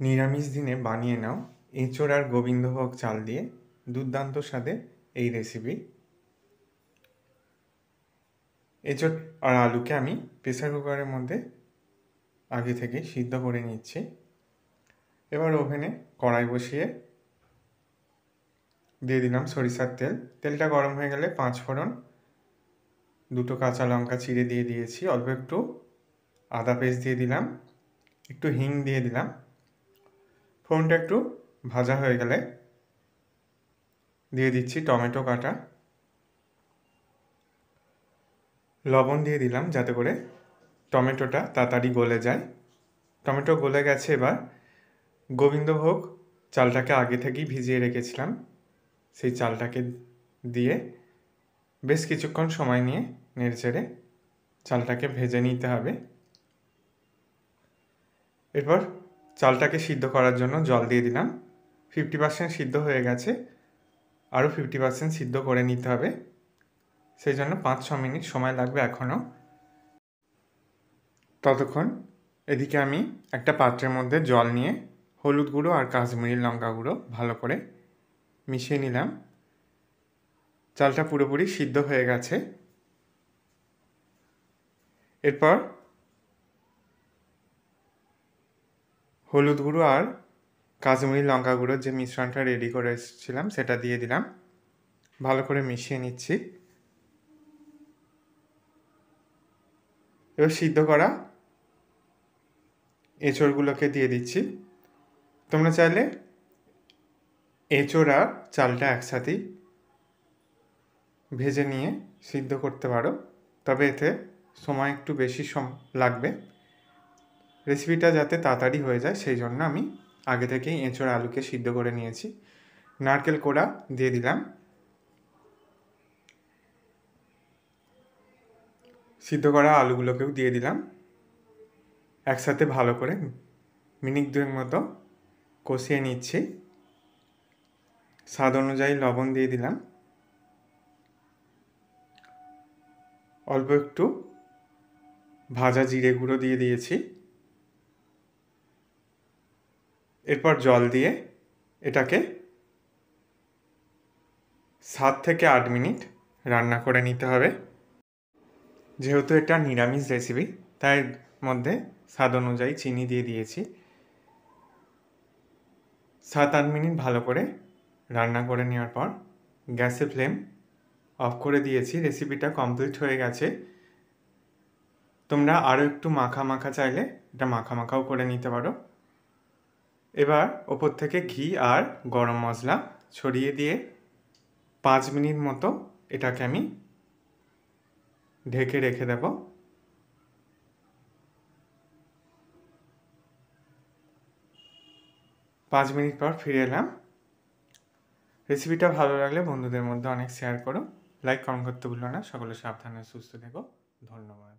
নিরামিষ দিনে বানিয়ে নাও এঁচোড় আর গোবিন্দভোগ চাল দিয়ে দুর্দান্ত স্বাদে এই রেসিপি। এঁচোড় আর আলুকে আমি প্রেসার কুকারের মধ্যে আগে থেকে সিদ্ধ করে নিচ্ছি। এবার ওভেনে কড়াই বসিয়ে দিয়ে দিলাম সরিষার তেল। তেলটা গরম হয়ে গেলে 5 ফোড়ন, 2টো কাঁচা লঙ্কা চিড়ে দিয়ে দিয়েছি, অল্প একটু আদা পেস্ট দিয়ে দিলাম, একটু হিং দিয়ে দিলাম। ফোড়নটা একটু ভাজা হয়ে গেলে দিয়ে দিচ্ছি টমেটো কাটা, লবণ দিয়ে দিলাম যাতে করে টমেটোটা তাড়াতাড়ি গলে যায়। টমেটো গলে গেছে। এবার গোবিন্দভোগ চালটাকে আগে থেকেই ভিজিয়ে রেখেছিলাম, সেই চালটাকে দিয়ে বেশ কিছুক্ষণ সময় নিয়ে নেড়েচেড়ে চালটাকে ভেজে নিতে হবে। এরপর চালটাকে সিদ্ধ করার জন্য জল দিয়ে দিলাম। 50% সিদ্ধ হয়ে গেছে, আরও 50% সিদ্ধ করে নিতে হবে, সেই জন্য 5-6 মিনিট সময় লাগবে এখনও। ততক্ষণ এদিকে আমি একটা পাত্রের মধ্যে জল নিয়ে হলুদ গুঁড়ো আর কাশ্মীরি লঙ্কা গুঁড়ো ভালো করে মিশিয়ে নিলাম। চালটা পুরোপুরি সিদ্ধ হয়ে গেছে। এরপর হলুদ গুঁড়ো আর কাশ্মীরি লঙ্কা গুঁড়োর যে মিশ্রণটা রেডি করে এসেছিলাম সেটা দিয়ে দিলাম, ভালো করে মিশিয়ে নিচ্ছি। এবার সিদ্ধ করা এঁচোড়গুলোকে দিয়ে দিচ্ছি। তোমরা চাইলে এঁচোড় আর চালটা একসাথেই ভেজে নিয়ে সিদ্ধ করতে পারো, তবে এতে সময় একটু বেশি লাগবে। রেসিপিটা যাতে তাড়াতাড়ি হয়ে যায় সেই জন্য আমি আগে থেকেই এঁচোড় আলুকে সিদ্ধ করে নিয়েছি। নারকেল কোড়া দিয়ে দিলাম, সিদ্ধ করা আলুগুলোকেও দিয়ে দিলাম। একসাথে ভালো করে মিনিট 2 মতো কষিয়ে নিচ্ছি। স্বাদ অনুযায়ী লবণ দিয়ে দিলাম, অল্প একটু ভাজা জিরে গুঁড়ো দিয়ে দিয়েছি। এরপর জল দিয়ে এটাকে 7 থেকে 8 মিনিট রান্না করে নিতে হবে। যেহেতু এটা নিরামিষ রেসিপি তাই মধ্যে স্বাদ অনুযায়ী চিনি দিয়ে দিয়েছি। 7-8 মিনিট ভালো করে রান্না করে নেওয়ার পর গ্যাসের ফ্লেম অফ করে দিয়েছি। রেসিপিটা কমপ্লিট হয়ে গেছে। তোমরা আরও একটু মাখা মাখা চাইলে এটা মাখা মাখাও করে নিতে পারো। এবার ওপর থেকে ঘি আর গরম মশলা ছড়িয়ে দিয়ে 5 মিনিট মতো এটাকে আমি ঢেকে রেখে দেব। 5 মিনিট পর ফিরে এলাম। রেসিপিটা ভালো লাগলে বন্ধুদের মধ্যে অনেক শেয়ার করো, লাইক কমেন্ট করতে ভুলো না। সকলে সাবধানে সুস্থ থেকো। ধন্যবাদ।